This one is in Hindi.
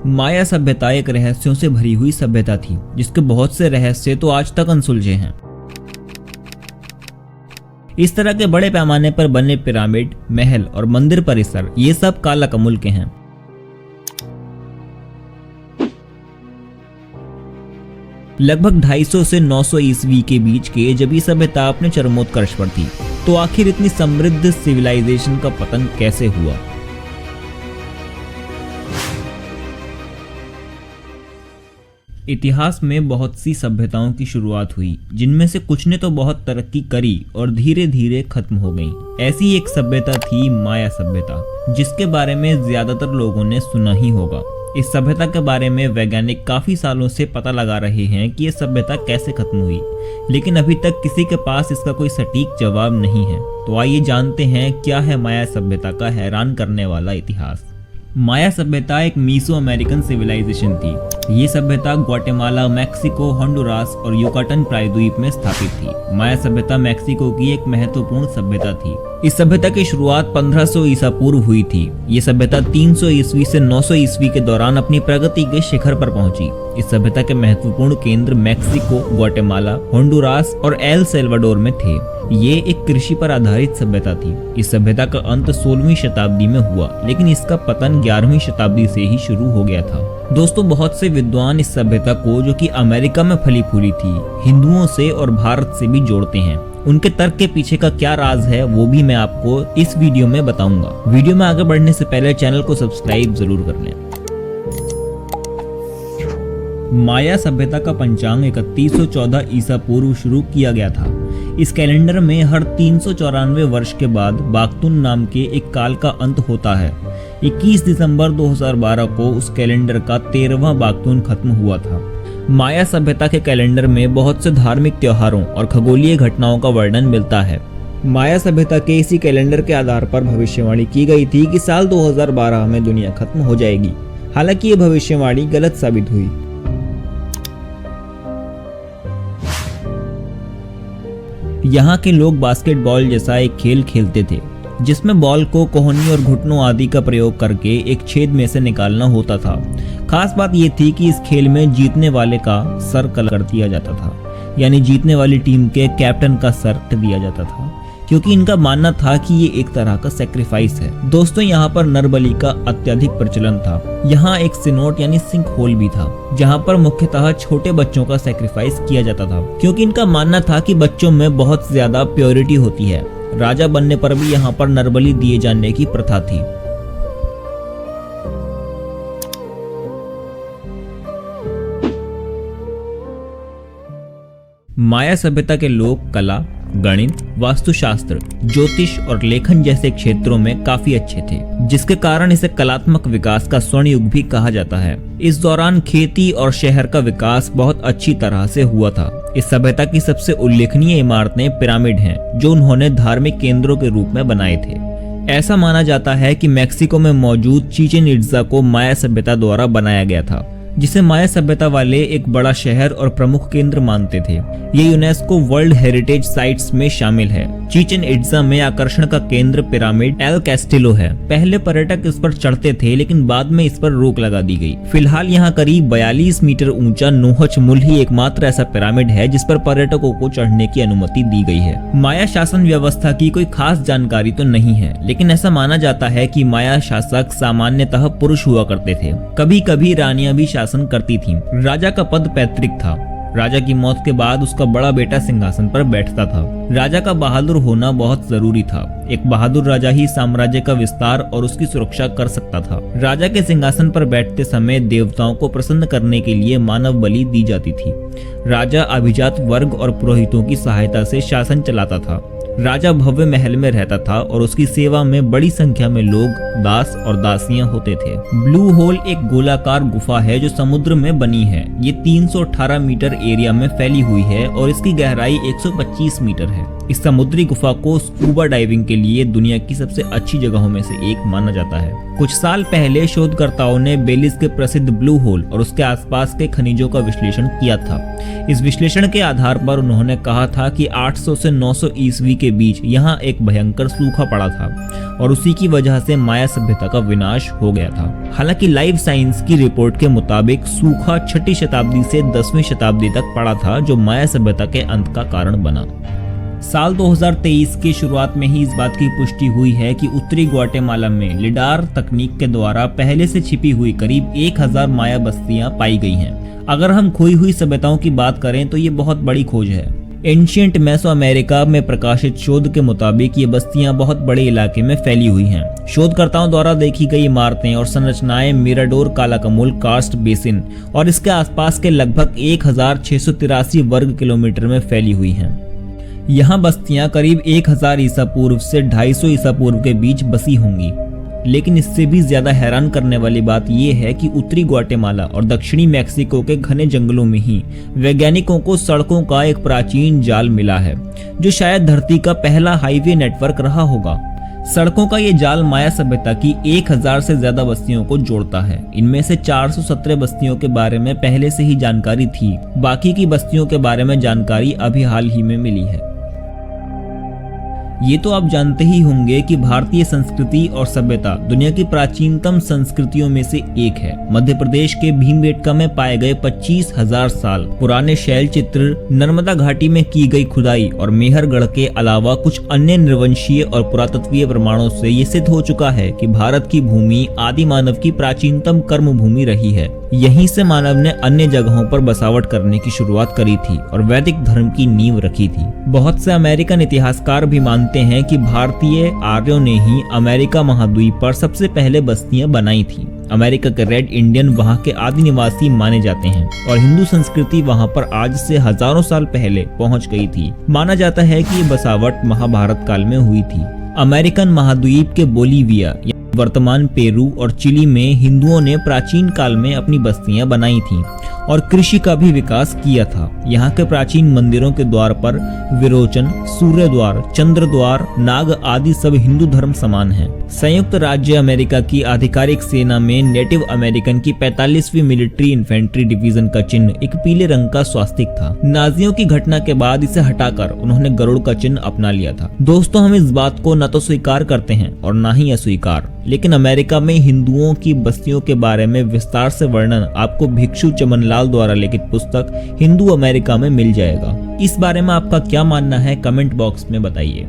माया सभ्यता एक रहस्यों से भरी हुई सभ्यता थी, जिसके बहुत से रहस्य तो आज तक अनसुलझे हैं। इस तरह के बड़े पैमाने पर बने पिरामिड, महल और मंदिर परिसर, ये सब कालाकमुल के हैं। लगभग 250 से 900 ईस्वी के बीच के जब ये सभ्यता अपने चरमोत्कर्ष पर थी, तो आखिर इतनी समृद्ध सिविलाइजेशन का पतन कैसे हुआ? इतिहास में बहुत सी सभ्यताओं की शुरुआत हुई, जिनमें से कुछ ने तो बहुत तरक्की करी और धीरे धीरे खत्म हो गई। ऐसी एक सभ्यता थी माया सभ्यता, जिसके बारे में ज्यादातर लोगों ने सुना ही होगा। इस सभ्यता के बारे में वैज्ञानिक काफी सालों से पता लगा रहे हैं कि यह सभ्यता कैसे खत्म हुई, लेकिन अभी तक किसी के पास इसका कोई सटीक जवाब नहीं है। तो आइए जानते हैं क्या है माया सभ्यता का हैरान करने वाला इतिहास। माया सभ्यता एक मीसो अमेरिकन सिविलाइजेशन थी। ये सभ्यता ग्वाटेमाला, मैक्सिको, होंडुरास और युकाटन प्रायद्वीप में स्थापित थी। माया सभ्यता मैक्सिको की एक महत्वपूर्ण सभ्यता थी। इस सभ्यता की शुरुआत 1500 ईसा पूर्व हुई थी। ये सभ्यता 300 ईस्वी से 900 ईस्वी के दौरान अपनी प्रगति के शिखर पर पहुंची। इस सभ्यता के महत्वपूर्ण केंद्र मैक्सिको, ग्वाटेमाला, होंडुरास और एल सल्वाडोर में थे। ये एक कृषि पर आधारित सभ्यता थी। इस सभ्यता का अंत 16वीं शताब्दी में हुआ, लेकिन इसका पतन 11वीं शताब्दी से ही शुरू हो गया था। दोस्तों, बहुत से विद्वान इस सभ्यता को, जो कि अमेरिका में फली फूली थी, हिंदुओं से और भारत से भी जोड़ते हैं। उनके तर्क के पीछे का क्या राज है, वो भी मैं आपको इस वीडियो में बताऊंगा। वीडियो में आगे बढ़ने से पहले चैनल को सब्सक्राइब जरूर कर लें। माया सभ्यता का पंचांग 3114 ईसा पूर्व शुरू किया गया था। इस कैलेंडर में हर 394 वर्ष के बाद बाक्तून नाम के एक काल का अंत होता है। 21 दिसंबर 2012 को उस कैलेंडर का 13वां बाक्तून खत्म हुआ था। माया सभ्यता के कैलेंडर में बहुत से धार्मिक त्योहारों और खगोलीय घटनाओं का वर्णन मिलता है। माया सभ्यता के इसी कैलेंडर के आधार पर भविष्यवाणी की गई थी कि साल 2012 में दुनिया खत्म हो जाएगी। हालांकि ये भविष्यवाणी गलत साबित हुई। यहाँ के लोग बास्केटबॉल जैसा एक खेल खेलते थे, जिसमें बॉल को कोहनी और घुटनों आदि का प्रयोग करके एक छेद में से निकालना होता था। खास बात यह थी कि इस खेल में जीतने वाले का सर कलर कर दिया जाता था, यानी जीतने वाली टीम के कैप्टन का सर कट दिया जाता था, क्योंकि इनका मानना था कि ये एक तरह का सैक्रिफाइस है। दोस्तों, यहाँ पर नरबलि का अत्यधिक प्रचलन था। यहाँ एक सिनोट यानी सिंक होल भी था, जहाँ पर मुख्यतः छोटे बच्चों का सैक्रिफाइस किया जाता था, क्योंकि इनका मानना था कि बच्चों में बहुत ज्यादा प्योरिटी होती है। राजा बनने पर भी यहाँ पर नरबलि दिए जाने की प्रथा थी। माया सभ्यता के लोग कला, गणित, वास्तुशास्त्र, ज्योतिष और लेखन जैसे क्षेत्रों में काफी अच्छे थे, जिसके कारण इसे कलात्मक विकास का स्वर्ण युग भी कहा जाता है। इस दौरान खेती और शहर का विकास बहुत अच्छी तरह से हुआ था। इस सभ्यता की सबसे उल्लेखनीय इमारतें पिरामिड हैं, जो उन्होंने धार्मिक केंद्रों के रूप में बनाए थे। ऐसा माना जाता है कि मैक्सिको में मौजूद चिचेन इट्जा को माया सभ्यता द्वारा बनाया गया था, जिसे माया सभ्यता वाले एक बड़ा शहर और प्रमुख केंद्र मानते थे। ये यूनेस्को वर्ल्ड हेरिटेज साइट्स में शामिल है। चिचेन इट्जा में आकर्षण का केंद्र पिरामिड एल कैस्टिलो है। पहले पर्यटक इस पर चढ़ते थे, लेकिन बाद में इस पर रोक लगा दी गई। फिलहाल यहाँ करीब 42 मीटर ऊंचा नोहच मुल ही एकमात्र ऐसा पिरामिड है जिस पर पर्यटकों को चढ़ने की अनुमति दी गई है। माया शासन व्यवस्था की कोई खास जानकारी तो नहीं है, लेकिन ऐसा माना जाता है कि माया शासक सामान्यतः पुरुष हुआ करते थे। कभी कभी रानियां भी शासन करती थीं। राजा का पद पैतृक था। राजा की मौत के बाद उसका बड़ा बेटा सिंहासन पर बैठता था। राजा का बहादुर होना बहुत जरूरी था। एक बहादुर राजा ही साम्राज्य का विस्तार और उसकी सुरक्षा कर सकता था। राजा के सिंहासन पर बैठते समय देवताओं को प्रसन्न करने के लिए मानव बलि दी जाती थी। राजा अभिजात वर्ग और पुरोहितों की सहायता से शासन चलाता था। राजा भव्य महल में रहता था और उसकी सेवा में बड़ी संख्या में लोग, दास और दासियां होते थे। ब्लू होल एक गोलाकार गुफा है जो समुद्र में बनी है। ये 318 मीटर एरिया में फैली हुई है और इसकी गहराई 125 मीटर है। इस समुद्री गुफा को स्कूबा डाइविंग के लिए दुनिया की सबसे अच्छी जगहों में से एक माना जाता है। कुछ साल पहले शोधकर्ताओं ने बेलिज के प्रसिद्ध ब्लू होल और उसके आसपास के खनिजों का विश्लेषण किया था। इस विश्लेषण के आधार पर उन्होंने कहा था कि 800 से 900 ईस्वी के बीच यहाँ एक भयंकर सूखा पड़ा था और उसी की वजह से माया सभ्यता का विनाश हो गया था। हालांकि लाइव साइंस की रिपोर्ट के मुताबिक सूखा 6वीं शताब्दी से 10वीं शताब्दी तक पड़ा था, जो माया सभ्यता के अंत का कारण बना। साल 2023 की शुरुआत में ही इस बात की पुष्टि हुई है कि उत्तरी ग्वाटेमाला में लिडार तकनीक के द्वारा पहले से छिपी हुई करीब 1000 माया बस्तियां पाई गई हैं। अगर हम खोई हुई सभ्यताओं की बात करें तो ये बहुत बड़ी खोज है। एंशिएंट मेसोअमेरिका में प्रकाशित शोध के मुताबिक ये बस्तियां बहुत बड़े इलाके में फैली हुई हैं। शोधकर्ताओं द्वारा देखी गई इमारतें और संरचनाएं मिराडोर कालाकमुल कार्स्ट बेसिन और इसके आसपास के लगभग 1683 वर्ग किलोमीटर में फैली हुई हैं। यहाँ बस्तियां करीब 1000 ईसा पूर्व से 250 ईसा पूर्व के बीच बसी होंगी। लेकिन इससे भी ज्यादा हैरान करने वाली बात यह है कि उत्तरी ग्वाटेमाला और दक्षिणी मैक्सिको के घने जंगलों में ही वैज्ञानिकों को सड़कों का एक प्राचीन जाल मिला है, जो शायद धरती का पहला हाईवे नेटवर्क रहा होगा। सड़कों का ये जाल माया सभ्यता की 1000 से ज्यादा बस्तियों को जोड़ता है। इनमें से 417 बस्तियों के बारे में पहले से ही जानकारी थी, बाकी की बस्तियों के बारे में जानकारी अभी हाल ही में मिली है। ये तो आप जानते ही होंगे कि भारतीय संस्कृति और सभ्यता दुनिया की प्राचीनतम संस्कृतियों में से एक है। मध्य प्रदेश के भीमबेटका में पाए गए 25,000 साल पुराने शैल चित्र, नर्मदा घाटी में की गई खुदाई और मेहरगढ़ के अलावा कुछ अन्य निर्वंशीय और पुरातत्वीय प्रमाणों से ये सिद्ध हो चुका है कि भारत की भूमि आदि मानव की प्राचीनतम कर्म भूमि रही है। यहीं से मानव ने अन्य जगहों पर बसावट करने की शुरुआत करी थी और वैदिक धर्म की नींव रखी थी। बहुत से अमेरिकन इतिहासकार भी मानते हैं कि भारतीय आर्यों ने ही अमेरिका महाद्वीप पर सबसे पहले बस्तियां बनाई थी। अमेरिका के रेड इंडियन वहां के आदि निवासी माने जाते हैं और हिंदू संस्कृति वहां पर आज से हजारों साल पहले पहुंच गई थी। माना जाता है कि ये बसावट महाभारत काल में हुई थी। अमेरिकन महाद्वीप के बोलीविया वर्तमान पेरू और चिली में हिंदुओं ने प्राचीन काल में अपनी बस्तियां बनाई थीं और कृषि का भी विकास किया था। यहाँ के प्राचीन मंदिरों के द्वार पर विरोचन, सूर्य द्वार, चंद्र द्वार, नाग आदि सब हिंदू धर्म समान है। संयुक्त राज्य अमेरिका की आधिकारिक सेना में नेटिव अमेरिकन की 45वीं मिलिट्री इन्फेंट्री डिवीजन का चिन्ह एक पीले रंग का स्वास्तिक था। नाजियों की घटना के बाद इसे हटाकर उन्होंने गरुड़ का चिन्ह अपना लिया था। दोस्तों, हम इस बात को न तो स्वीकार करते हैं और न ही अस्वीकार, लेकिन अमेरिका में हिंदुओं की बस्तियों के बारे में विस्तार से वर्णन आपको भिक्षु चमनलाल द्वारा लिखित पुस्तक हिंदू अमेरिका में मिल जाएगा। इस बारे में आपका क्या मानना है, कमेंट बॉक्स में बताइए।